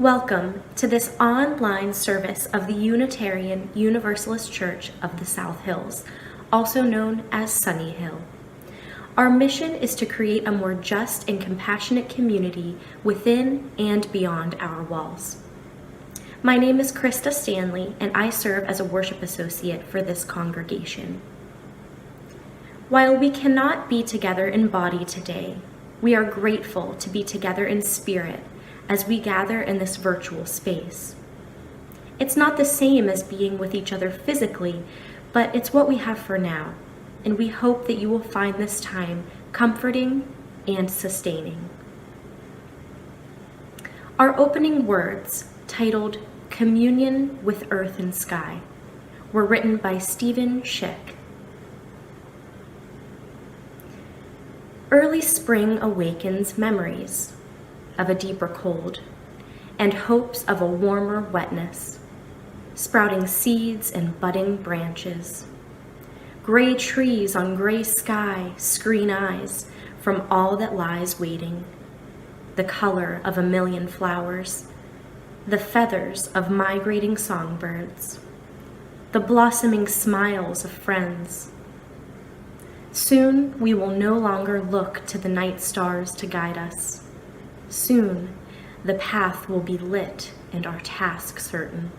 Welcome to this online service of the Unitarian Universalist Church of the South Hills, also known as Sunnyhill. Our mission is to create a more just and compassionate community within and beyond our walls. My name is Krista Stanley, and I serve as a worship associate for this congregation. While we cannot be together in body today, we are grateful to be together in spirit as we gather in this virtual space. It's not the same as being with each other physically, but it's what we have for now, and we hope that you will find this time comforting and sustaining. Our opening words, titled Communion with Earth and Sky, were written by Stephen Schick. Early spring awakens memories of a deeper cold, and hopes of a warmer wetness, sprouting seeds and budding branches. Gray trees on gray sky screen eyes from all that lies waiting, the color of a million flowers, the feathers of migrating songbirds, the blossoming smiles of friends. Soon we will no longer look to the night stars to guide us. Soon, the path will be lit and our task certain.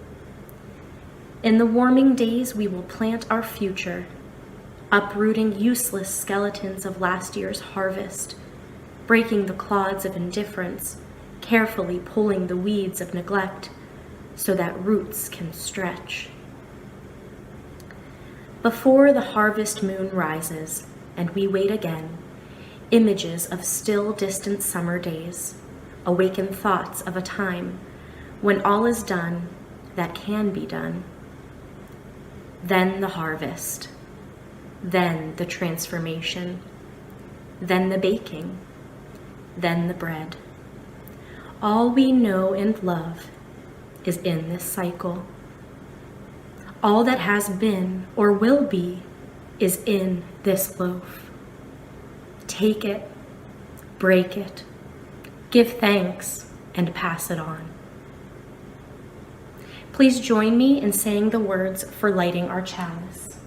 In the warming days, we will plant our future, uprooting useless skeletons of last year's harvest, breaking the clods of indifference, carefully pulling the weeds of neglect so that roots can stretch. Before the harvest moon rises and we wait again, images of still distant summer days awaken thoughts of a time when all is done that can be done. Then the harvest, then the transformation, then the baking, then the bread. All we know and love is in this cycle. All that has been or will be is in this loaf. Take it, break it, give thanks, and pass it on. Please join me in saying the words for lighting our chalice.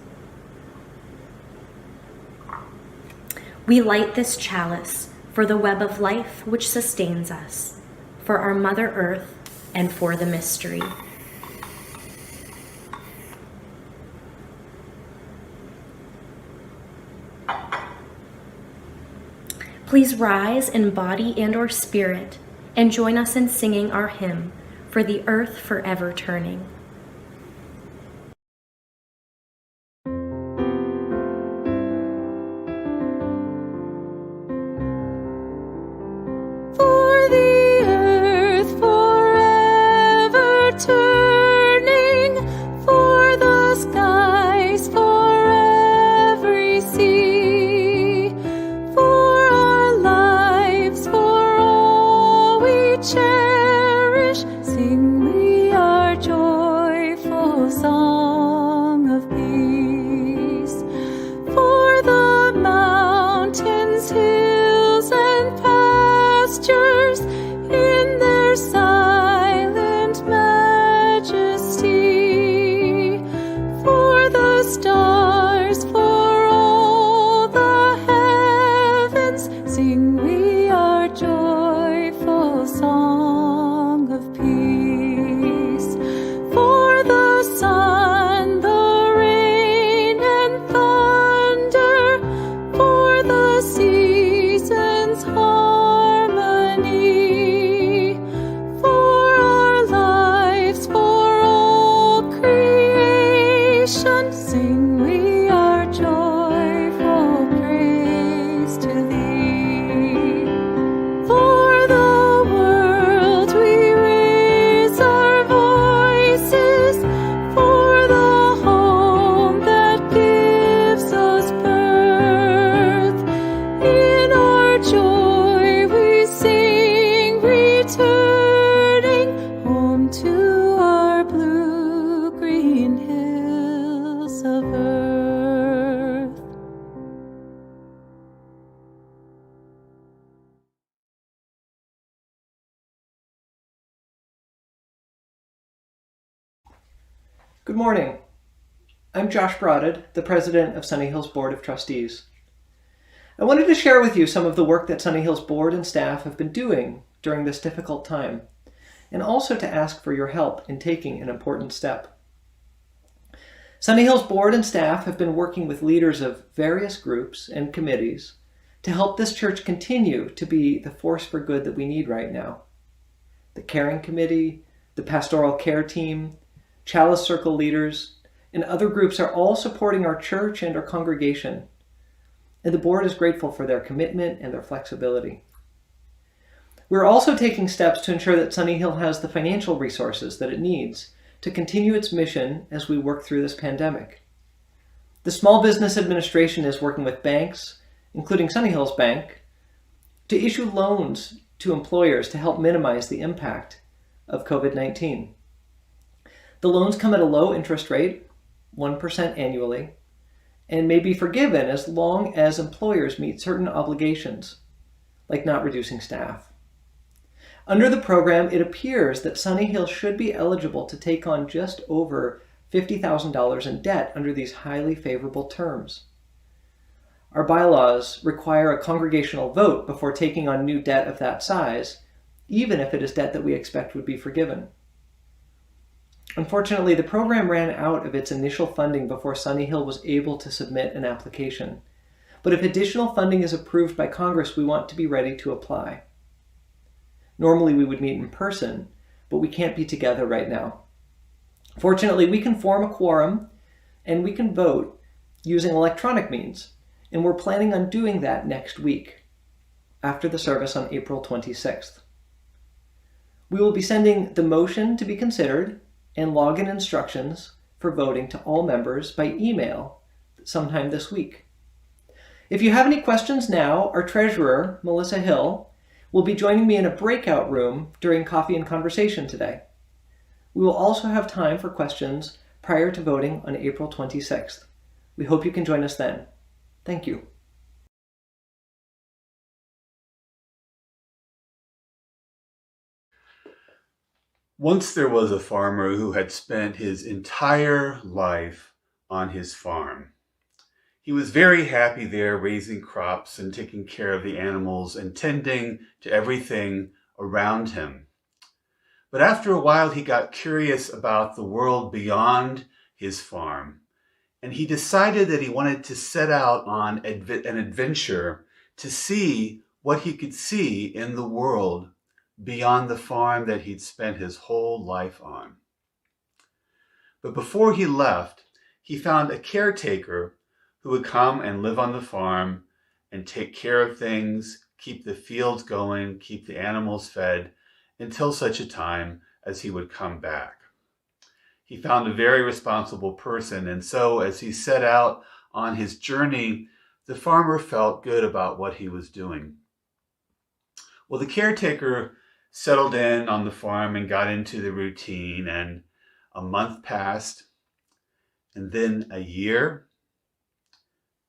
We light this chalice for the web of life which sustains us, for our Mother Earth, and for the mystery. Please rise in body and or spirit and join us in singing our hymn, For the Earth Forever Turning. For the earth forever turning, for the skies for every sea, for our lives, for all we cherish, sing we our joyful song of peace. For the mountains, hills, and pastures in their silent majesty, for the stars, for all the heavens, sing we our joyful song of peace. For the sun, the rain, and thunder, for the seasons harmony, for our lives, for all creation, sing we our joyful praise to thee. For the world we raise our voices, for the home that gives us birth. In our joy we sing, returning home to our blue-green hills of earth. Good morning. I'm Josh Broaded, the president of Sunnyhill's Board of Trustees. I wanted to share with you some of the work that Sunnyhill's board and staff have been doing during this difficult time, and also to ask for your help in taking an important step. Sunnyhill's board and staff have been working with leaders of various groups and committees to help this church continue to be the force for good that we need right now. The Caring Committee, the Pastoral Care Team, Chalice Circle leaders, and other groups are all supporting our church and our congregation, and the board is grateful for their commitment and their flexibility. We're also taking steps to ensure that Sunnyhill has the financial resources that it needs to continue its mission as we work through this pandemic. The Small Business Administration is working with banks, including Sunnyhill's Bank, to issue loans to employers to help minimize the impact of COVID-19. The loans come at a low interest rate, 1% annually, and may be forgiven as long as employers meet certain obligations, like not reducing staff. Under the program, it appears that Sunnyhill should be eligible to take on just over $50,000 in debt under these highly favorable terms. Our bylaws require a congregational vote before taking on new debt of that size, even if it is debt that we expect would be forgiven. Unfortunately, the program ran out of its initial funding before Sunnyhill was able to submit an application. But if additional funding is approved by Congress, we want to be ready to apply. Normally we would meet in person, but we can't be together right now. Fortunately, we can form a quorum and we can vote using electronic means, and we're planning on doing that next week, after the service on April 26th. We will be sending the motion to be considered and login instructions for voting to all members by email sometime this week. If you have any questions now, our treasurer, Melissa Hill, will be joining me in a breakout room during coffee and conversation today. We will also have time for questions prior to voting on April 26th. We hope you can join us then. Thank you. Once there was a farmer who had spent his entire life on his farm. He was very happy there, raising crops and taking care of the animals and tending to everything around him. But after a while, he got curious about the world beyond his farm, and he decided that he wanted to set out on an adventure to see what he could see in the world beyond the farm that he'd spent his whole life on. But before he left, he found a caretaker who would come and live on the farm and take care of things, keep the fields going, keep the animals fed, until such a time as he would come back. He found a very responsible person, and so as he set out on his journey, the farmer felt good about what he was doing. Well, the caretaker settled in on the farm and got into the routine, and a month passed, and then a year,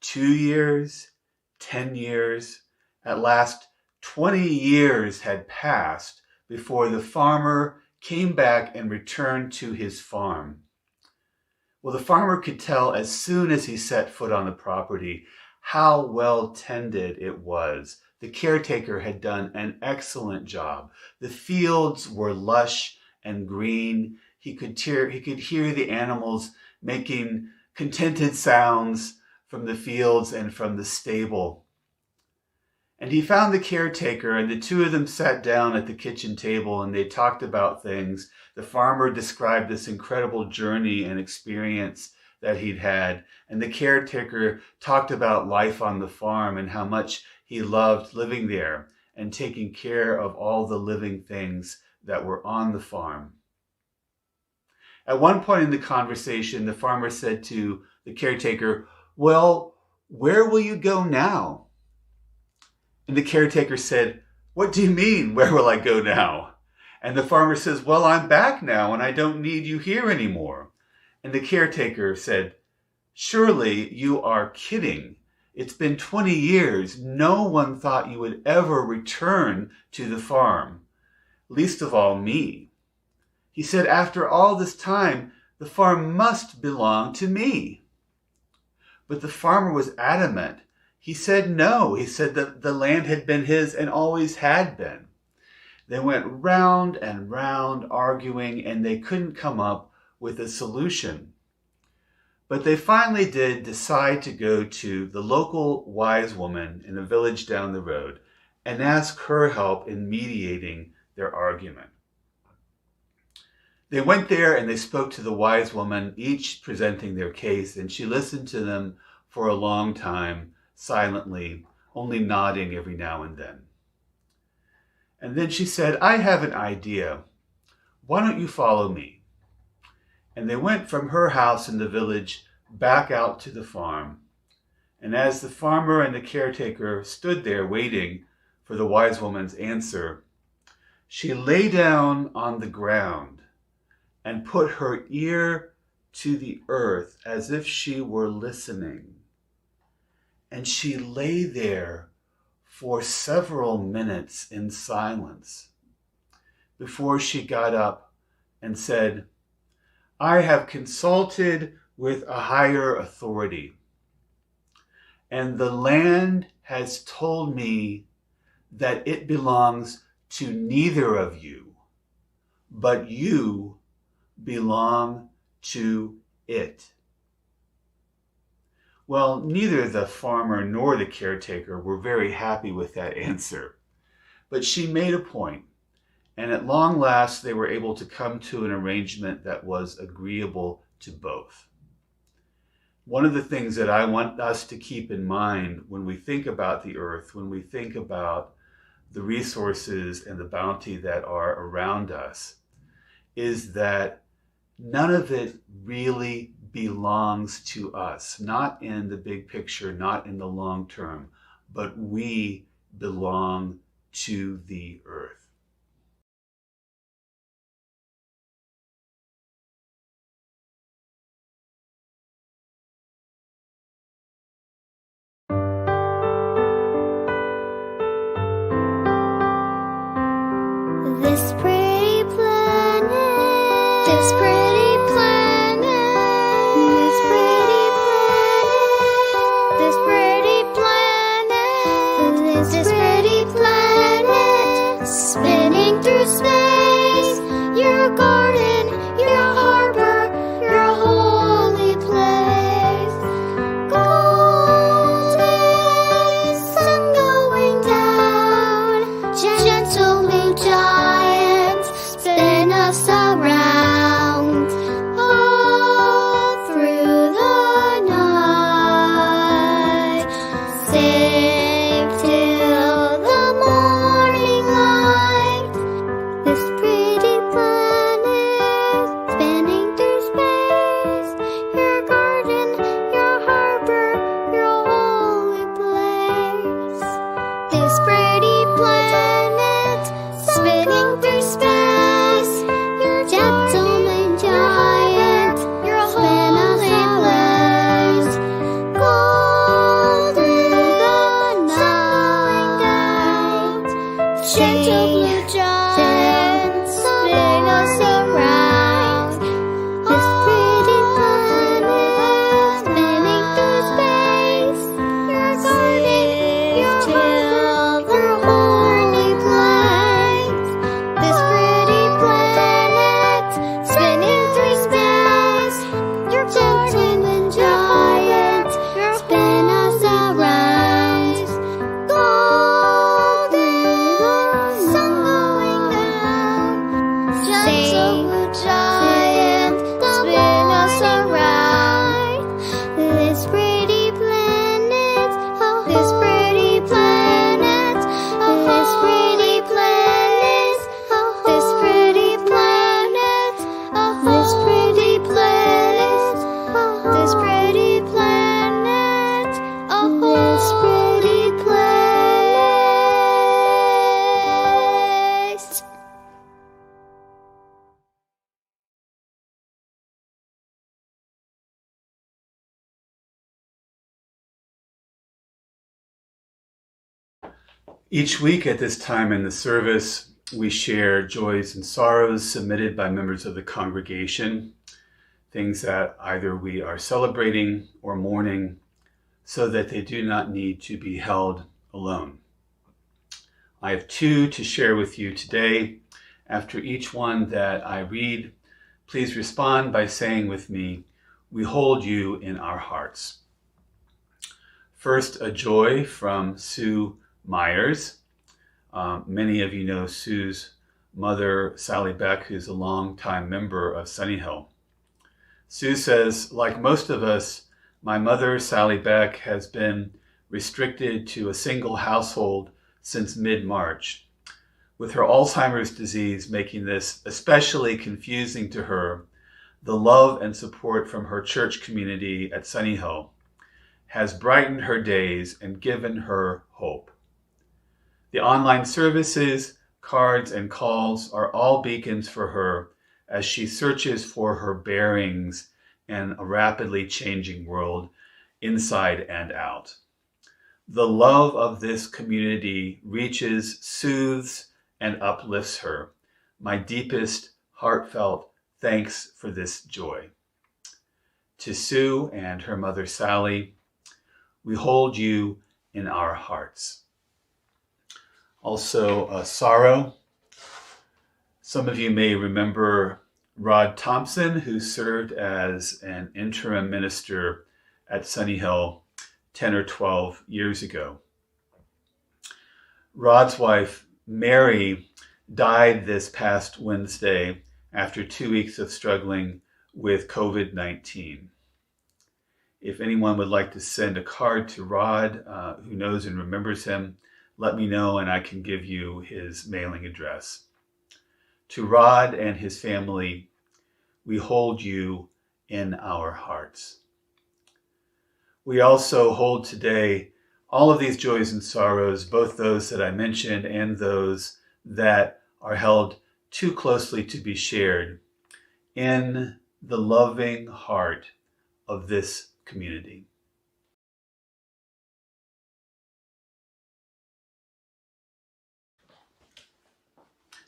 2 years, 10 years, at last 20 years had passed before the farmer came back and returned to his farm. Well, the farmer could tell as soon as he set foot on the property how well tended it was. The caretaker had done an excellent job. The fields were lush and green. He could hear the animals making contented sounds from the fields and from the stable. And he found the caretaker, and the two of them sat down at the kitchen table and they talked about things. The farmer described this incredible journey and experience that he'd had, and the caretaker talked about life on the farm and how much he loved living there and taking care of all the living things that were on the farm. At one point in the conversation, the farmer said to the caretaker, "Well, where will you go now?" And the caretaker said, "What do you mean, where will I go now?" And the farmer says, "Well, I'm back now and I don't need you here anymore." And the caretaker said, "Surely you are kidding. It's been 20 years. No one thought you would ever return to the farm, least of all me." He said, "After all this time, the farm must belong to me." But the farmer was adamant. He said no. He said that the land had been his and always had been. They went round and round arguing, and they couldn't come up with a solution. But they finally did decide to go to the local wise woman in a village down the road and ask her help in mediating their argument. They went there and they spoke to the wise woman, each presenting their case, and she listened to them for a long time, silently, only nodding every now and then. And then she said, "I have an idea. Why don't you follow me?" And they went from her house in the village back out to the farm. And as the farmer and the caretaker stood there waiting for the wise woman's answer, she lay down on the ground and put her ear to the earth as if she were listening. And she lay there for several minutes in silence before she got up and said, "I have consulted with a higher authority, and the land has told me that it belongs to neither of you, but you belong to it." Well, neither the farmer nor the caretaker were very happy with that answer, but she made a point, and at long last they were able to come to an arrangement that was agreeable to both. One of the things that I want us to keep in mind when we think about the earth, when we think about the resources and the bounty that are around us, is that none of it really belongs to us, not in the big picture, not in the long term, but we belong to the earth. This pretty planet, this pretty planet, this pretty planet, this pretty planet, this pretty planet, spinning through space, your garden, your harbor, your holy place. Golden sun going down, gentle blue dawn. Each week at this time in the service, we share joys and sorrows submitted by members of the congregation, things that either we are celebrating or mourning, so that they do not need to be held alone. I have two to share with you today. After each one that I read, please respond by saying with me, "We hold you in our hearts." First, a joy from Sue Myers. Many of you know Sue's mother, Sally Beck, who's a longtime member of Sunnyhill. Sue says, like most of us, my mother, Sally Beck, has been restricted to a single household since mid-March, with her Alzheimer's disease making this especially confusing to her. The love and support from her church community at Sunnyhill has brightened her days and given her hope. The online services, cards, and calls are all beacons for her as she searches for her bearings in a rapidly changing world, inside and out. The love of this community reaches, soothes, and uplifts her. My deepest, heartfelt thanks for this joy. To Sue and her mother Sally, we hold you in our hearts. Also, sorrow. Some of you may remember Rod Thompson, who served as an interim minister at Sunnyhill 10 or 12 years ago. Rod's wife, Mary, died this past Wednesday after 2 weeks of struggling with COVID-19. If anyone would like to send a card to Rod, who knows and remembers him, let me know and I can give you his mailing address. To Rod and his family, we hold you in our hearts. We also hold today all of these joys and sorrows, both those that I mentioned and those that are held too closely to be shared, in the loving heart of this community.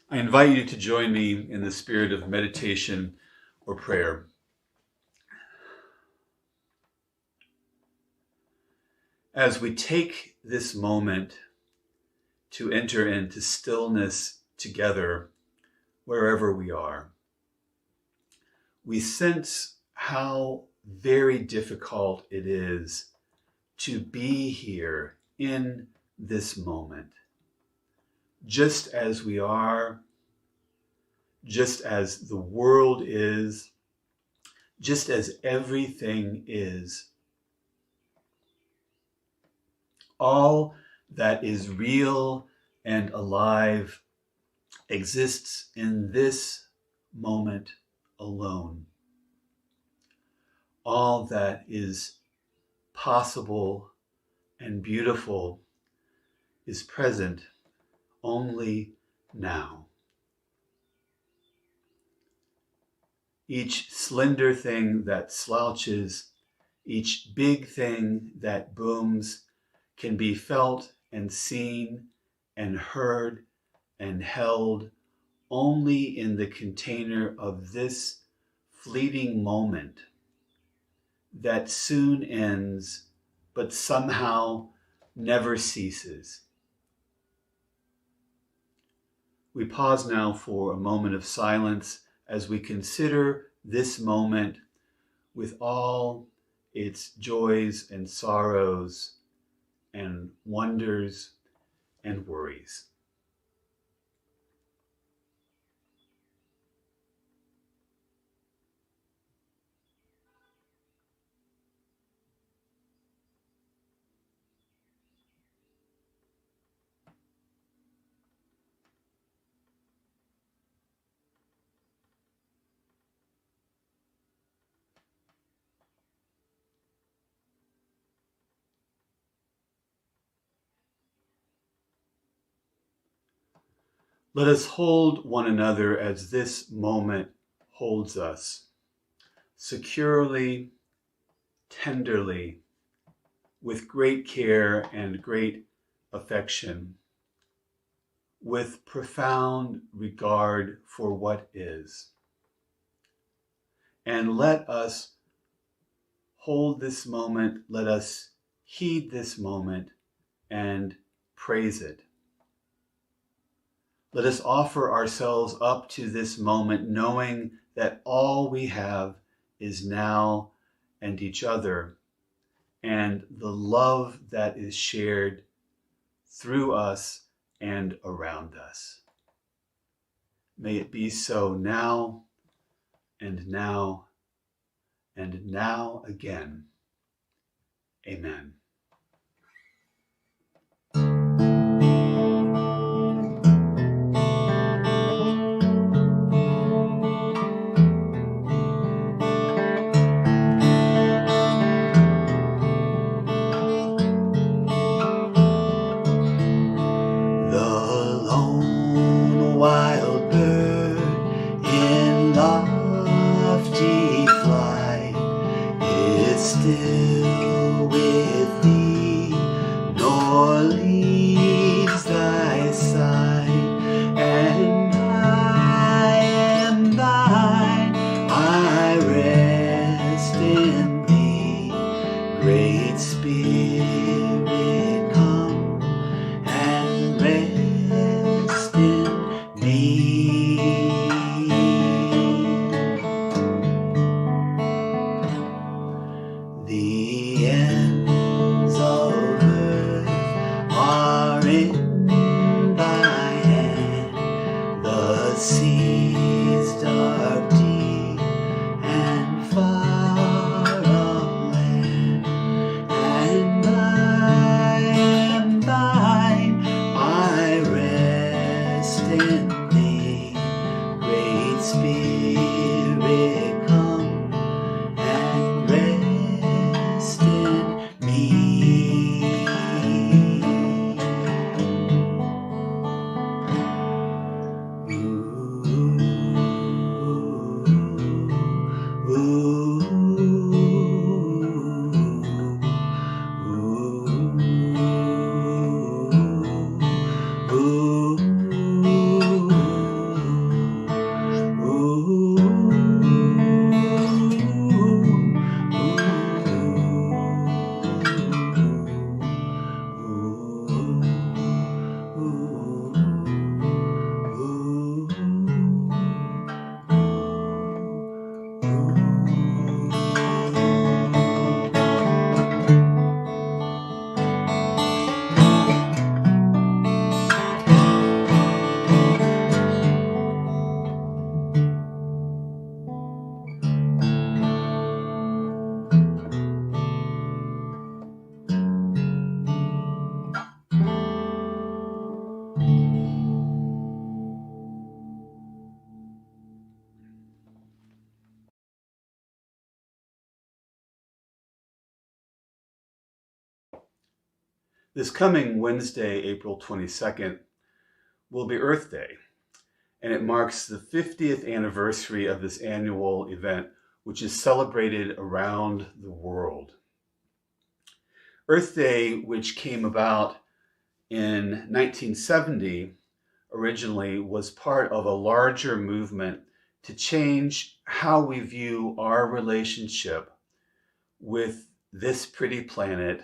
I invite you to join me in the spirit of meditation or prayer. As we take this moment to enter into stillness together, wherever we are, we sense how very difficult it is to be here in this moment, just as we are, just as the world is, just as everything is. All that is real and alive exists in this moment alone. All that is possible and beautiful is present only now. Each slender thing that slouches, each big thing that booms, can be felt and seen and heard and held only in the container of this fleeting moment that soon ends, but somehow never ceases. We pause now for a moment of silence as we consider this moment with all its joys and sorrows and wonders and worries. Let us hold one another as this moment holds us, securely, tenderly, with great care and great affection. with profound regard for what is. And let us hold this moment, let us heed this moment and praise it. Let us offer ourselves up to this moment, knowing that all we have is now and each other, and the love that is shared through us and around us. May it be so now and now and now again. Amen. The lone wild bird in lofty flight is still with thee, nor leaves thy side, and I am thine. I rest in thee, Great Spirit, come and rest in me. The ends of earth are in thy hand, the seas dark, deep, and far of land, and I am thine. I rest in thee, Great Spirit, come and rest in me. This coming Wednesday, April 22nd, will be Earth Day, and it marks the 50th anniversary of this annual event, which is celebrated around the world. Earth Day, which came about in 1970, originally was part of a larger movement to change how we view our relationship with this pretty planet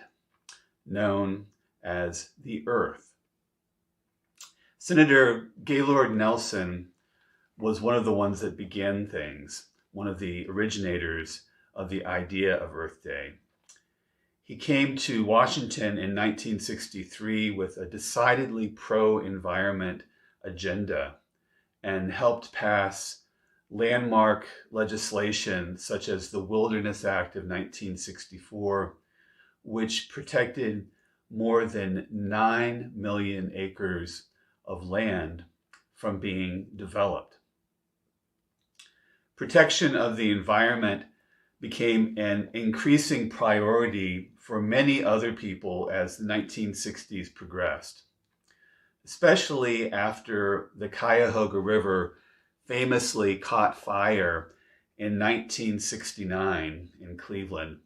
known as the Earth. Senator Gaylord Nelson was one of the ones that began things, one of the originators of the idea of Earth Day. He came to Washington in 1963 with a decidedly pro-environment agenda and helped pass landmark legislation such as the Wilderness Act of 1964, which protected more than 9 million acres of land from being developed. Protection of the environment became an increasing priority for many other people as the 1960s progressed, especially after the Cuyahoga River famously caught fire in 1969 in Cleveland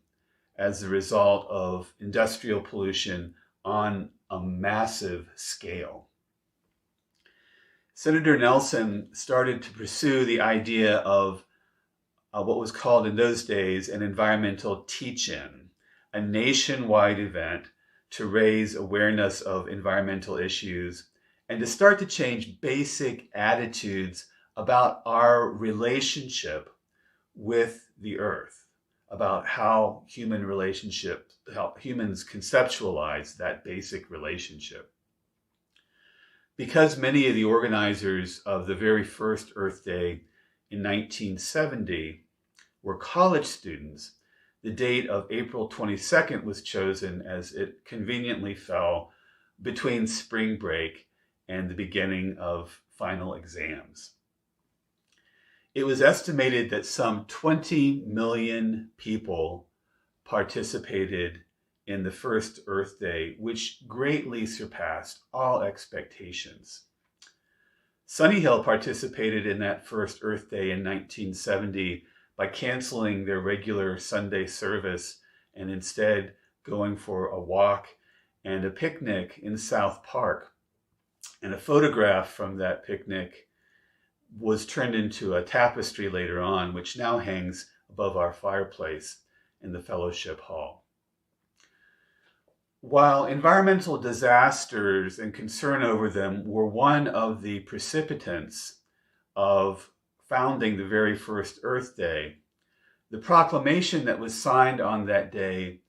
as a result of industrial pollution on a massive scale. Senator Nelson started to pursue the idea of what was called in those days an environmental teach-in, a nationwide event to raise awareness of environmental issues and to start to change basic attitudes about our relationship with the earth, about how humans conceptualize that basic relationship. Because many of the organizers of the very first Earth Day in 1970 were college students, the date of April 22nd was chosen as it conveniently fell between spring break and the beginning of final exams. It was estimated that some 20 million people participated in the first Earth Day, which greatly surpassed all expectations. Sunnyhill participated in that first Earth Day in 1970 by canceling their regular Sunday service and instead going for a walk and a picnic in South Park. And a photograph from that picnic was turned into a tapestry later on, which now hangs above our fireplace in the fellowship hall. While environmental disasters and concern over them were one of the precipitants of founding the very first Earth Day, the proclamation that was signed on that day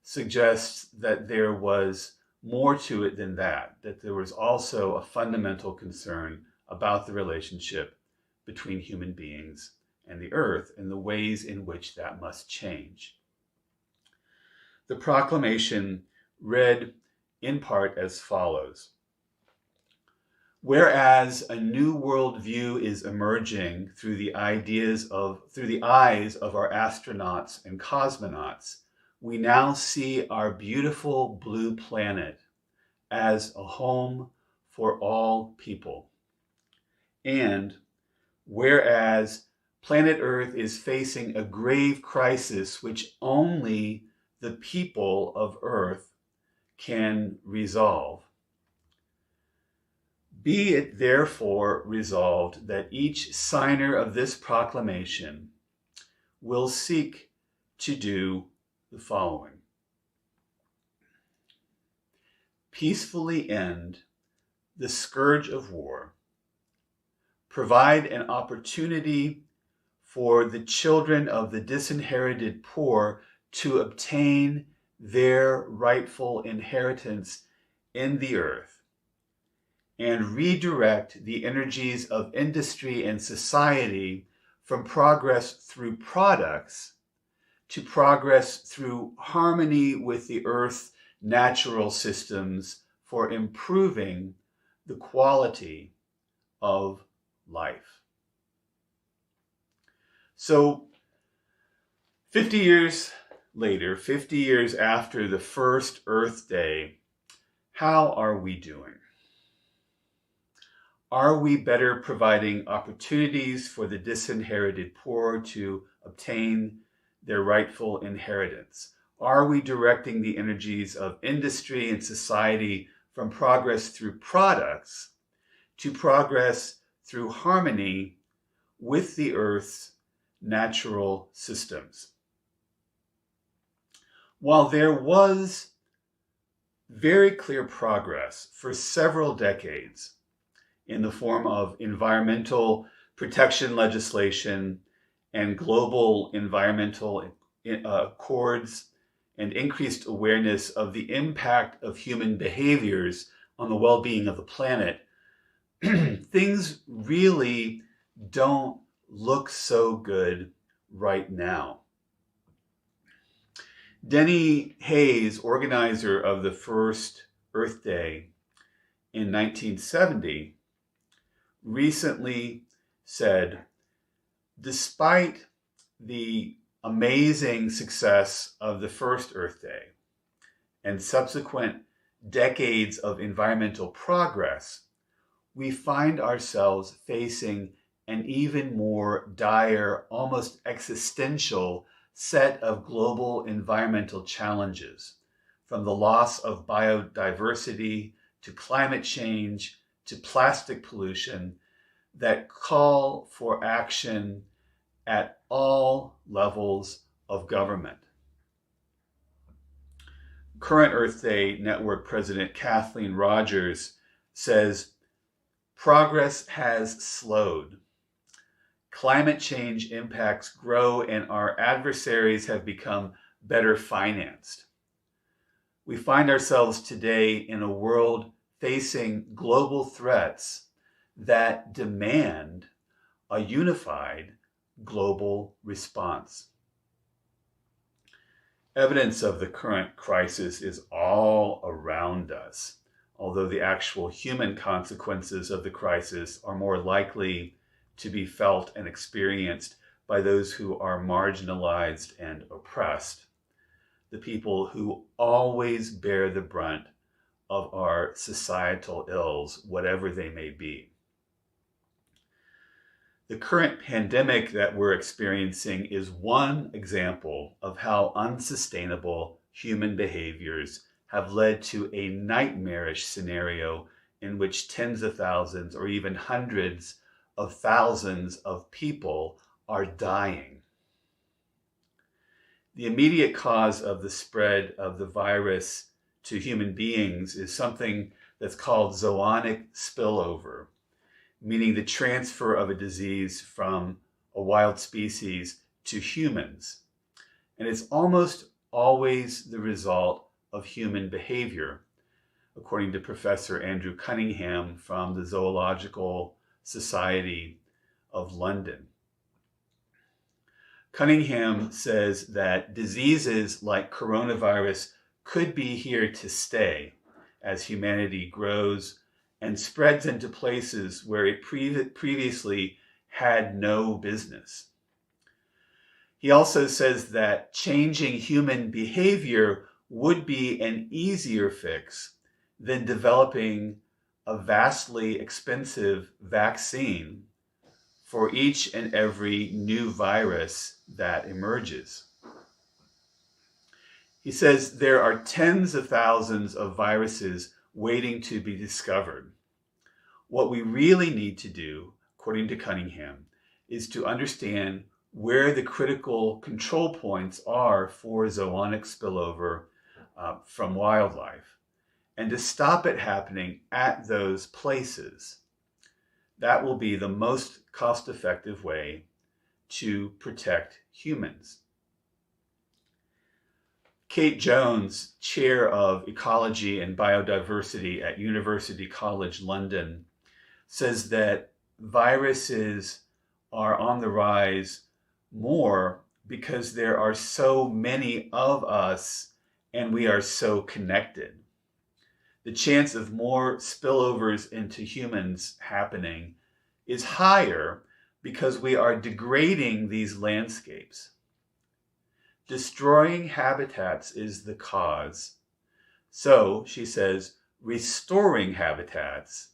suggests that there was more to it than that there was also a fundamental concern about the relationship between human beings and the earth and the ways in which that must change. The proclamation read in part as follows: whereas a new worldview is emerging through the eyes of our astronauts and cosmonauts, we now see our beautiful blue planet as a home for all people. And whereas planet Earth is facing a grave crisis which only the people of Earth can resolve, be it therefore resolved that each signer of this proclamation will seek to do the following: peacefully end the scourge of war, provide an opportunity for the children of the disinherited poor to obtain their rightful inheritance in the earth, and redirect the energies of industry and society from progress through products to progress through harmony with the earth's natural systems for improving the quality of life. So 50 years later, 50 years after the first Earth Day, how are we doing? Are we better providing opportunities for the disinherited poor to obtain their rightful inheritance? Are we directing the energies of industry and society from progress through products to progress through harmony with the Earth's natural systems? While there was very clear progress for several decades in the form of environmental protection legislation and global environmental accords and increased awareness of the impact of human behaviors on the well-being of the planet, things really don't look so good right now. Denny Hayes, organizer of the first Earth Day in 1970, recently said, despite the amazing success of the first Earth Day and subsequent decades of environmental progress, we find ourselves facing an even more dire, almost existential set of global environmental challenges, from the loss of biodiversity to climate change to plastic pollution that call for action at all levels of government. Current Earth Day Network President Kathleen Rogers says, "Progress has slowed. Climate change impacts grow and our adversaries have become better financed. We find ourselves today in a world facing global threats that demand a unified global response." Evidence of the current crisis is all around us, although the actual human consequences of the crisis are more likely to be felt and experienced by those who are marginalized and oppressed, the people who always bear the brunt of our societal ills, whatever they may be. The current pandemic that we're experiencing is one example of how unsustainable human behaviors have led to a nightmarish scenario in which tens of thousands or even hundreds of thousands of people are dying. The immediate cause of the spread of the virus to human beings is something that's called zoonotic spillover, meaning the transfer of a disease from a wild species to humans. And it's almost always the result of human behavior, according to Professor Andrew Cunningham from the Zoological Society of London. Cunningham says that diseases like coronavirus could be here to stay as humanity grows and spreads into places where it previously had no business. He also says that changing human behavior would be an easier fix than developing a vastly expensive vaccine for each and every new virus that emerges. He says there are tens of thousands of viruses waiting to be discovered. What we really need to do, according to Cunningham, is to understand where the critical control points are for zoonotic spillover from wildlife, and to stop it happening at those places. That will be the most cost-effective way to protect humans. Kate Jones, chair of ecology and biodiversity at University College London, says that viruses are on the rise more because there are so many of us and we are so connected. The chance of more spillovers into humans happening is higher because we are degrading these landscapes. Destroying habitats is the cause. So, she says, restoring habitats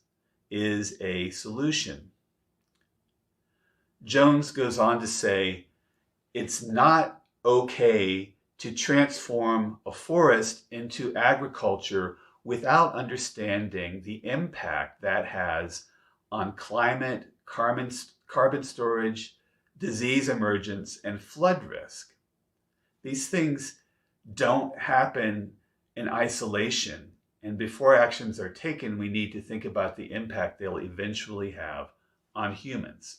is a solution. Jones goes on to say, it's not okay to transform a forest into agriculture without understanding the impact that has on climate, carbon storage, disease emergence, and flood risk. These things don't happen in isolation, and before actions are taken, we need to think about the impact they'll eventually have on humans.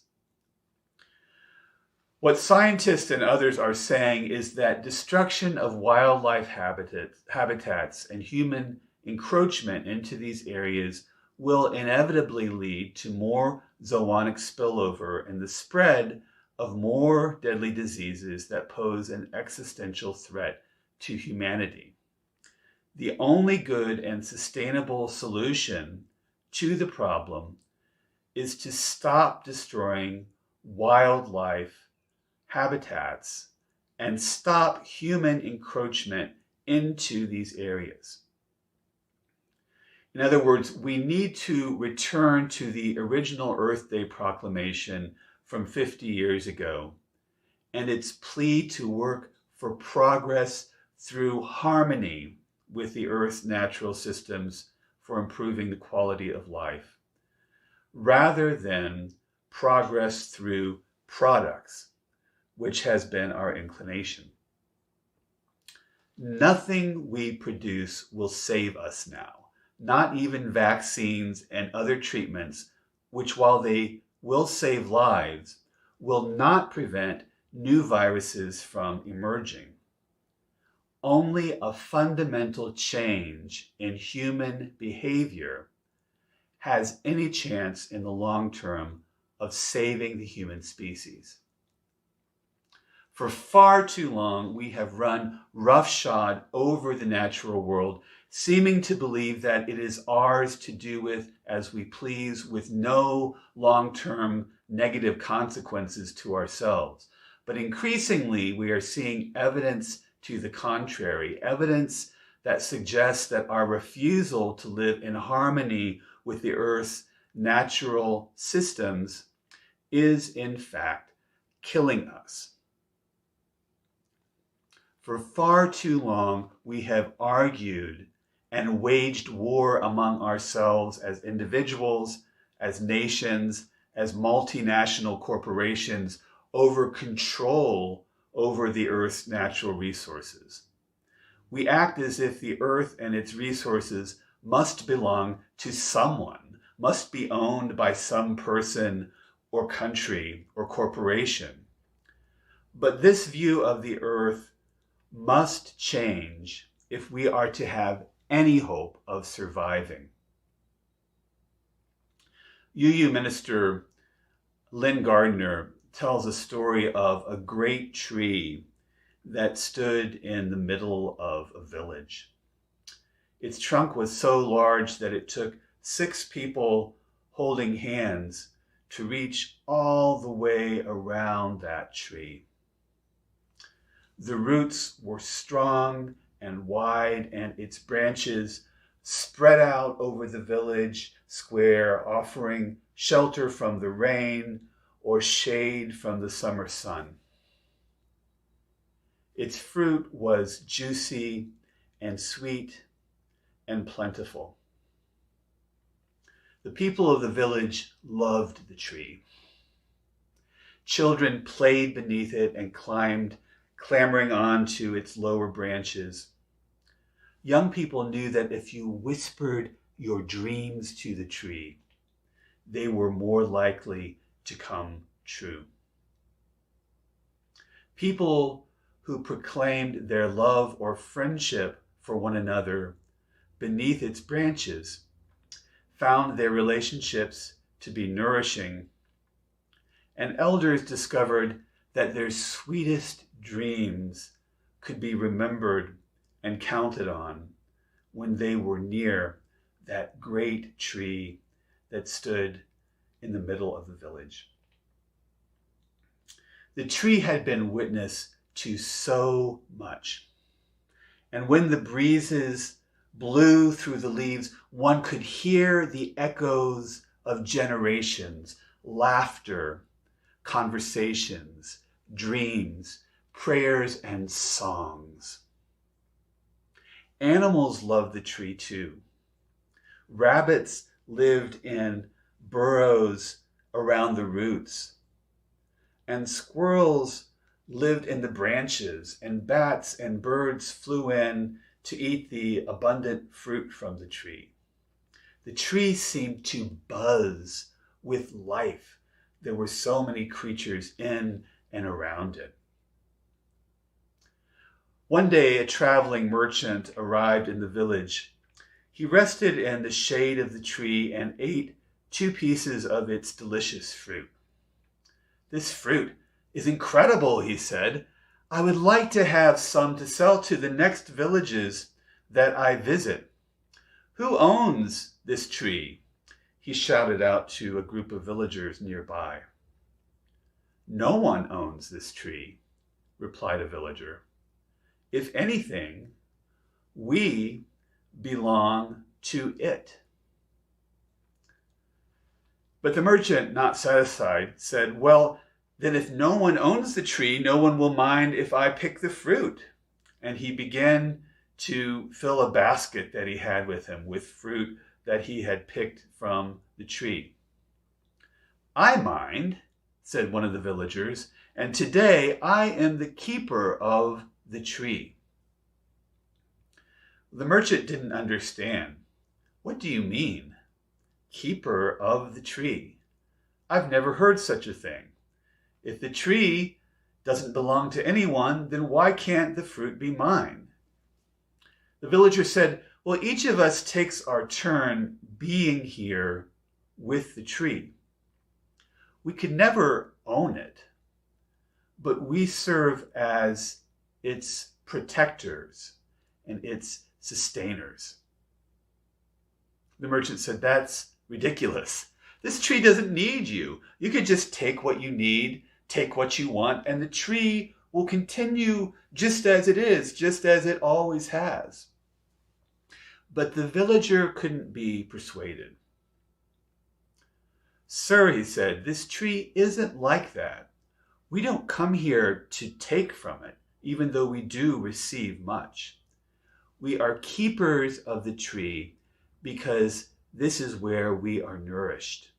What scientists and others are saying is that destruction of wildlife habitats and human encroachment into these areas will inevitably lead to more zoonotic spillover and the spread of more deadly diseases that pose an existential threat to humanity. The only good and sustainable solution to the problem is to stop destroying wildlife habitats and stop human encroachment into these areas. In other words, we need to return to the original Earth Day proclamation from 50 years ago and its plea to work for progress through harmony with the Earth's natural systems for improving the quality of life. rather than progress through products, which has been our inclination. Nothing we produce will save us now, not even vaccines and other treatments, which, while they will save lives, will not prevent new viruses from emerging. Only a fundamental change in human behavior has any chance in the long term of saving the human species. For far too long, we have run roughshod over the natural world, seeming to believe that it is ours to do with as we please, with no long-term negative consequences to ourselves. But increasingly, we are seeing evidence to the contrary, evidence that suggests that our refusal to live in harmony with the Earth's natural systems is, in fact, killing us. For far too long, we have argued and waged war among ourselves as individuals, as nations, as multinational corporations over control over the Earth's natural resources. We act as if the Earth and its resources must belong to someone, must be owned by some person or country or corporation. But this view of the Earth must change if we are to have any hope of surviving. UU minister Lynn Gardner tells a story of a great tree that stood in the middle of a village. Its trunk was so large that it took 6 people holding hands to reach all the way around that tree. The roots were strong and wide, and its branches spread out over the village square, offering shelter from the rain or shade from the summer sun. Its fruit was juicy and sweet and plentiful. The people of the village loved the tree. Children played beneath it and climbed, clambering onto its lower branches. Young people knew that if you whispered your dreams to the tree, they were more likely to come true. People who proclaimed their love or friendship for one another beneath its branches found their relationships to be nourishing, and elders discovered that their sweetest dreams could be remembered and counted on when they were near that great tree that stood in the middle of the village. The tree had been witness to so much, and when the breezes blew through the leaves, one could hear the echoes of generations, laughter, conversations, dreams, prayers, and songs. Animals loved the tree too. Rabbits lived in burrows around the roots, and squirrels lived in the branches, and bats and birds flew in to eat the abundant fruit from the tree. The tree seemed to buzz with life. There were so many creatures in and around it. One day, a traveling merchant arrived in the village. He rested in the shade of the tree and ate 2 pieces of its delicious fruit. "This fruit is incredible," he said. "I would like to have some to sell to the next villages that I visit. Who owns this tree?" he shouted out to a group of villagers nearby. "No one owns this tree," replied a villager. "If anything, we belong to it." But the merchant, not satisfied, said, "Well, then if no one owns the tree, no one will mind if I pick the fruit." And he began to fill a basket that he had with him with fruit that he had picked from the tree. "I mind," said one of the villagers, "and today I am the keeper of the tree." The merchant didn't understand. "What do you mean, keeper of the tree? I've never heard such a thing. If the tree doesn't belong to anyone, then why can't the fruit be mine?" The villager said, "Well, each of us takes our turn being here with the tree. We could never own it, but we serve as its protectors and its sustainers." The merchant said, "That's ridiculous. This tree doesn't need you. You could just take what you need, take what you want, and the tree will continue just as it is, just as it always has." But the villager couldn't be persuaded. "Sir," he said, "this tree isn't like that. We don't come here to take from it, even though we do receive much. We are keepers of the tree because this is where we are nourished.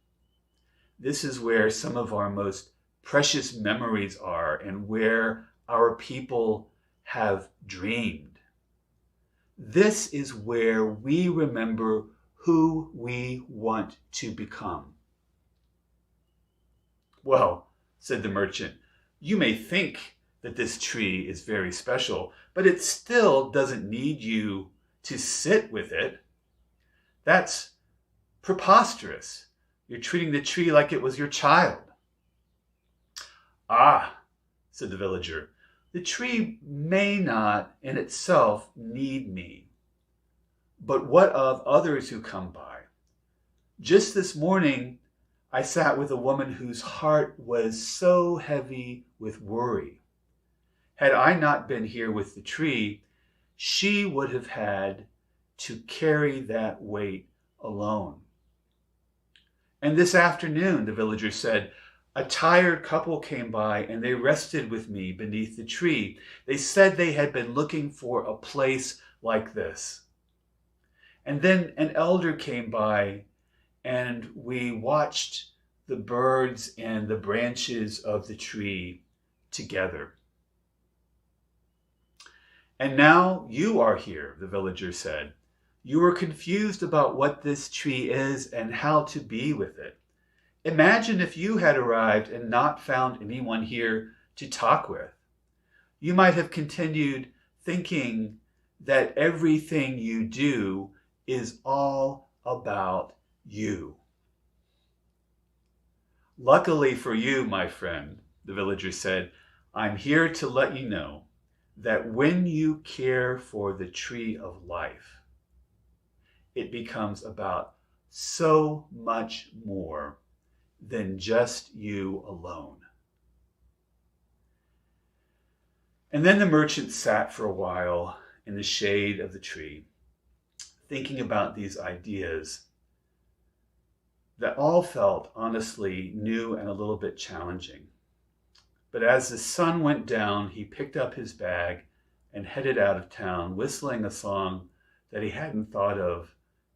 This is where some of our most precious memories are and where our people have dreamed. This is where we remember who we want to become." "Well," said the merchant, "you may think that this tree is very special, but it still doesn't need you to sit with it. That's preposterous. You're treating the tree like it was your child." "Ah," said the villager, "the tree may not in itself need me. But what of others who come by? Just this morning, I sat with a woman whose heart was so heavy with worry. Had I not been here with the tree, she would have had to carry that weight alone. And this afternoon," the villager said, "a tired couple came by and they rested with me beneath the tree. They said they had been looking for a place like this. And then an elder came by and we watched the birds and the branches of the tree together. And now you are here," the villager said. "You are confused about what this tree is and how to be with it. Imagine if you had arrived and not found anyone here to talk with. You might have continued thinking that everything you do is all about you." "Luckily for you, my friend," the villager said, "I'm here to let you know that when you care for the tree of life, it becomes about so much more than just you alone." And then the merchant sat for a while in the shade of the tree, thinking about these ideas that all felt honestly new and a little bit challenging. But as the sun went down, he picked up his bag and headed out of town, whistling a song that he hadn't thought of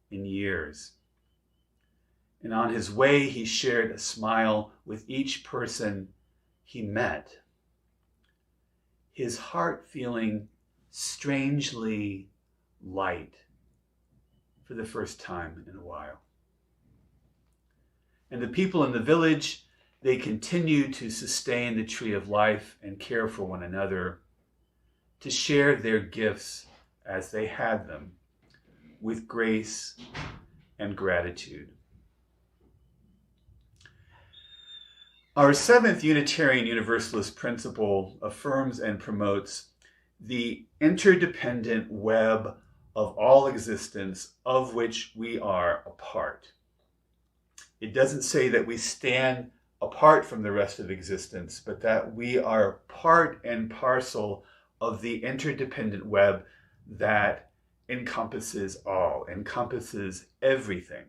in years. And on his way, he shared a smile with each person he met, his heart feeling strangely light for the first time in a while. And the people in the village, they continued to sustain the tree of life and care for one another, to share their gifts as they had them with grace and gratitude. Our seventh Unitarian Universalist principle affirms and promotes the interdependent web of all existence of which we are a part. It doesn't say that we stand apart from the rest of existence, but that we are part and parcel of the interdependent web that encompasses all, encompasses everything.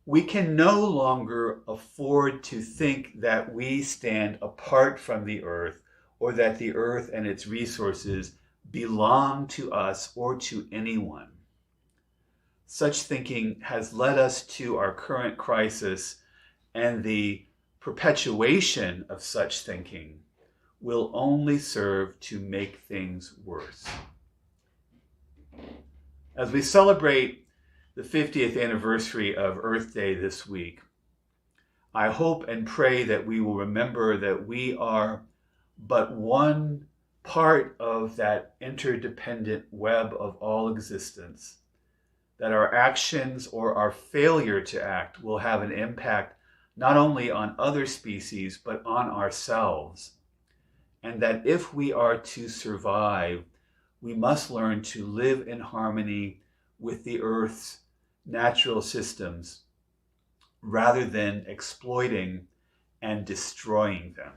We can no longer afford to think that we stand apart from the earth, or that the earth and its resources belong to us or to anyone. Such thinking has led us to our current crisis, and the perpetuation of such thinking will only serve to make things worse. As we celebrate the 50th anniversary of Earth Day this week, I hope and pray that we will remember that we are but one part of that interdependent web of all existence, that our actions or our failure to act will have an impact not only on other species, but on ourselves. And that if we are to survive, we must learn to live in harmony with the Earth's natural systems rather than exploiting and destroying them.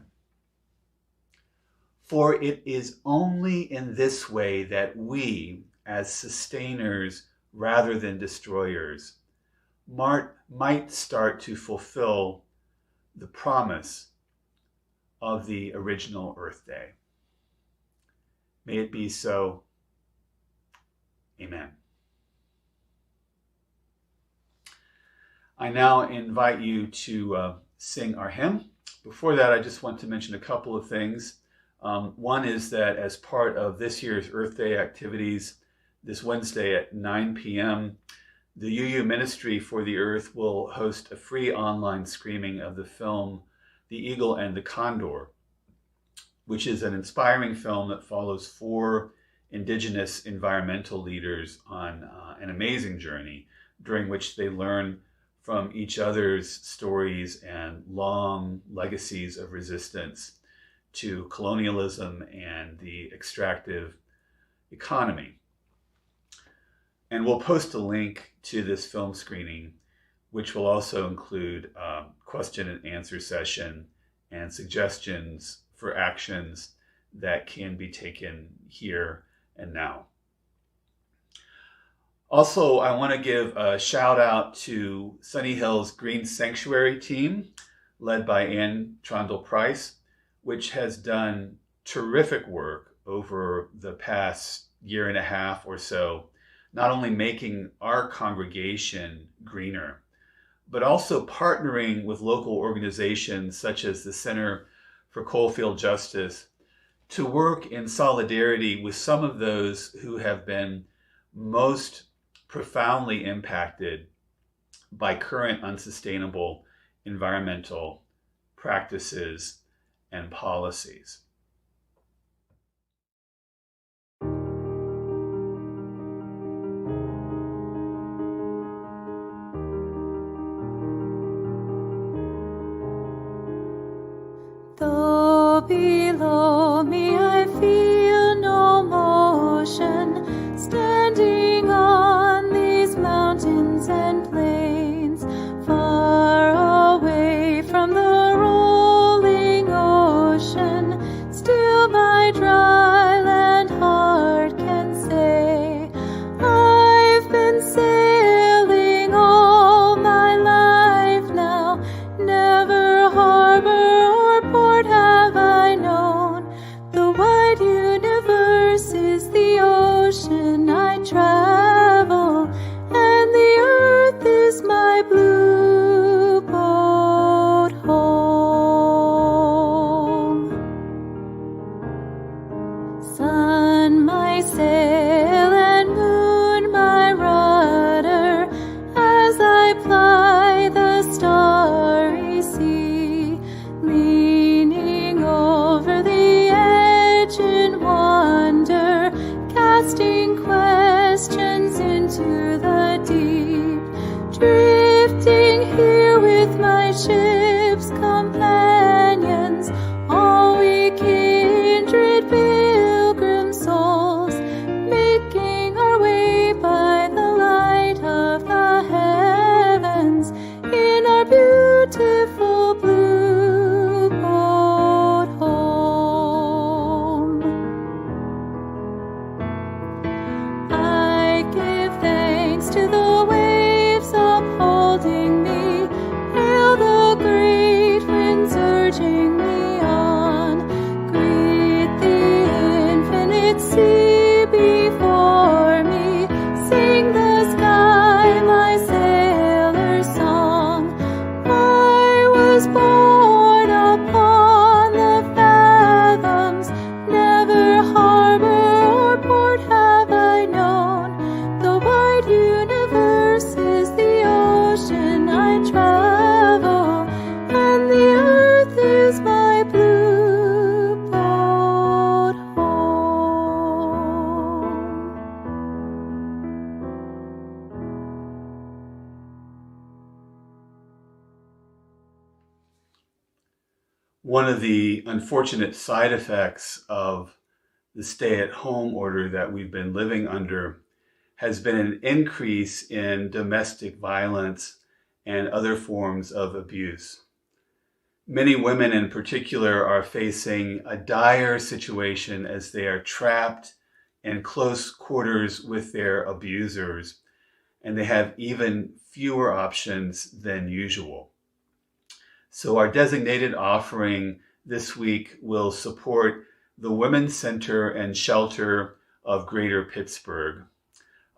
For it is only in this way that we, as sustainers rather than destroyers, might start to fulfill the promise of the original Earth Day. May it be so. Amen. I now invite you to sing our hymn. Before that, I just want to mention a couple of things. One is that as part of this year's Earth Day activities, this Wednesday at 9 p.m., the UU Ministry for the Earth will host a free online screening of the film The Eagle and the Condor, which is an inspiring film that follows 4 indigenous environmental leaders on an amazing journey during which they learn from each other's stories and long legacies of resistance to colonialism and the extractive economy. And we'll post a link to this film screening, which will also include a question and answer session and suggestions for actions that can be taken here and now. Also, I want to give a shout out to Sunnyhill's Green Sanctuary team, led by Ann Trondle-Price, which has done terrific work over the past year and a half or so, not only making our congregation greener, but also partnering with local organizations such as the Center for Coalfield Justice to work in solidarity with some of those who have been most profoundly impacted by current unsustainable environmental practices and policies. Though below me I feel no motion, standing on these mountains and plains, far away from the rolling ocean, still my dry land heart can say, I've been sailing all my life now, never harbor or port have I known, the unfortunate side effects of the stay-at-home order that we've been living under has been an increase in domestic violence and other forms of abuse. Many women in particular are facing a dire situation as they are trapped in close quarters with their abusers, and they have even fewer options than usual. So our designated offering this week will support the Women's Center and Shelter of Greater Pittsburgh,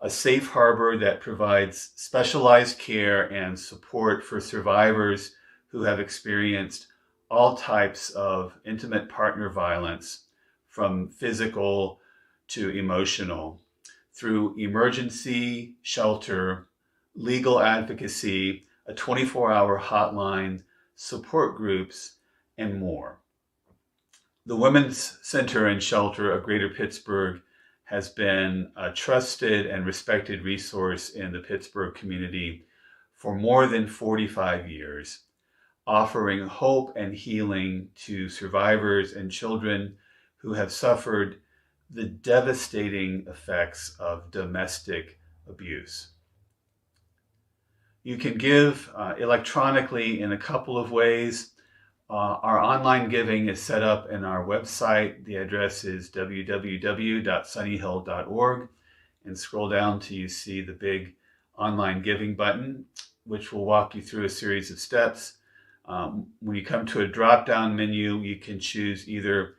a safe harbor that provides specialized care and support for survivors who have experienced all types of intimate partner violence, from physical to emotional, through emergency shelter, legal advocacy, a 24-hour hotline, support groups, and more. The Women's Center and Shelter of Greater Pittsburgh has been a trusted and respected resource in the Pittsburgh community for more than 45 years, offering hope and healing to survivors and children who have suffered the devastating effects of domestic abuse. You can give electronically in a couple of ways. Our online giving is set up in our website. The address is www.sunnyhill.org, and scroll down till you see the big online giving button, which will walk you through a series of steps. When you come to a drop-down menu, you can choose either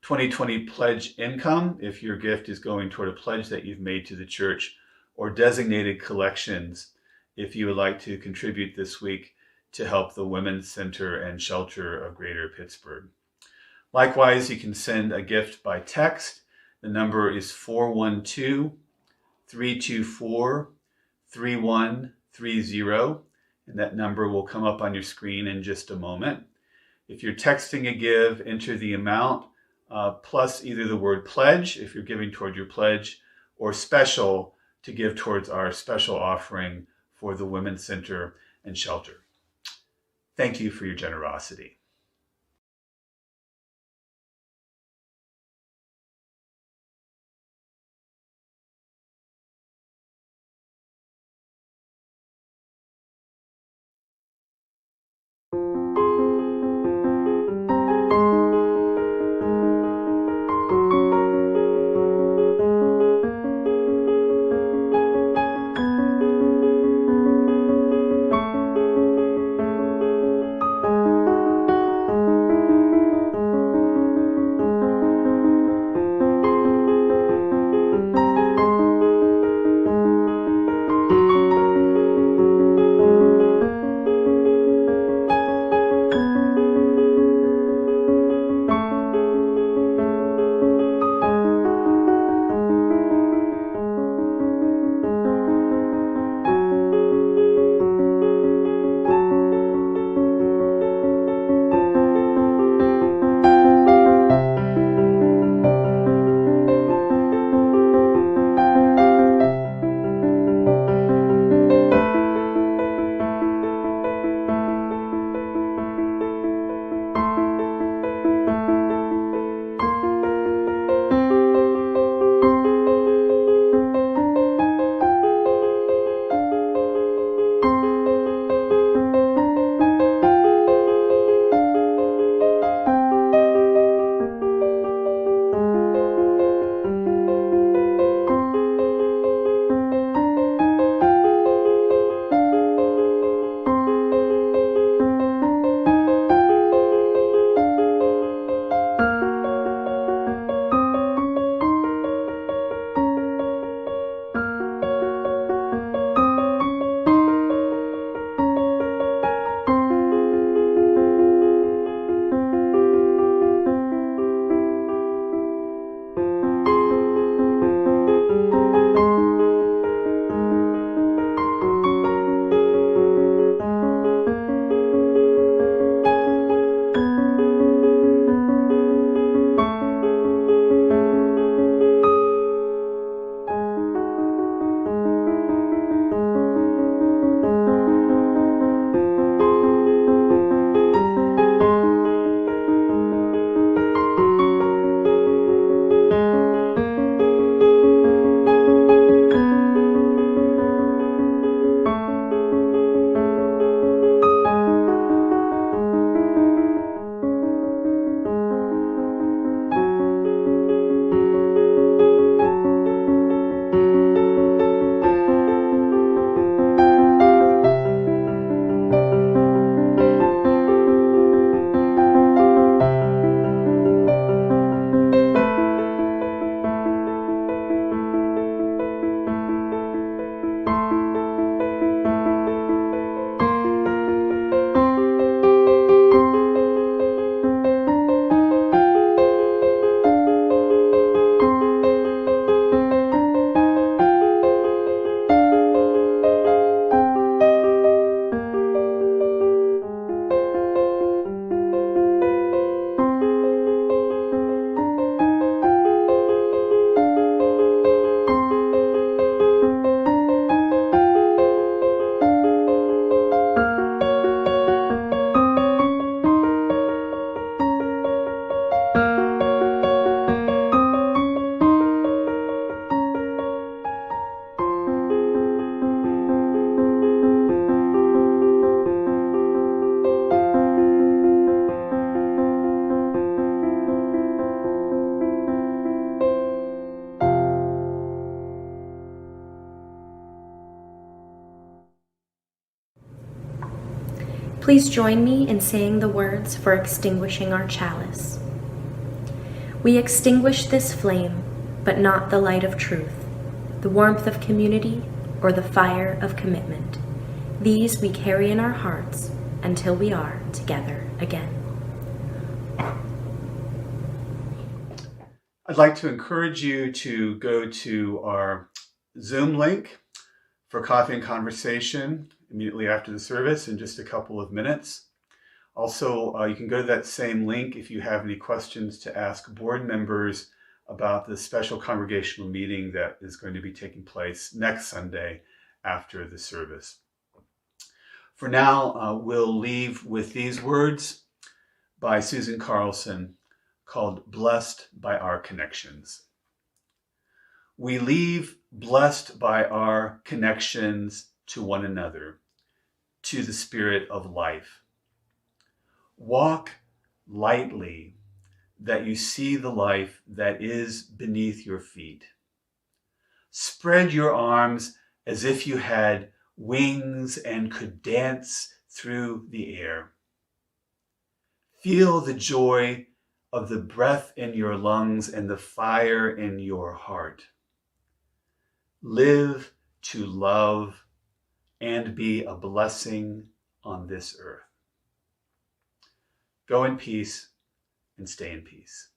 2020 pledge income if your gift is going toward a pledge that you've made to the church, or designated collections if you would like to contribute this week to help the Women's Center and Shelter of Greater Pittsburgh. Likewise, you can send a gift by text. The number is 412-324-3130, and that number will come up on your screen in just a moment. If you're texting a give, enter the amount plus either the word pledge if you're giving toward your pledge, or special to give towards our special offering for the Women's Center and Shelter. Thank you for your generosity. Please join me in saying the words for extinguishing our chalice. We extinguish this flame, but not the light of truth, the warmth of community, or the fire of commitment. These we carry in our hearts until we are together again. I'd like to encourage you to go to our Zoom link for coffee and conversation immediately after the service in just a couple of minutes. Also, you can go to that same link if you have any questions to ask board members about the special congregational meeting that is going to be taking place next Sunday after the service. For now, we'll leave with these words by Susan Carlson called Blessed by Our Connections. We leave blessed by our connections to one another, to the Spirit of life. Walk lightly that you see the life that is beneath your feet. Spread your arms as if you had wings and could dance through the air. Feel the joy of the breath in your lungs and the fire in your heart. Live to love and be a blessing on this earth. Go in peace and stay in peace.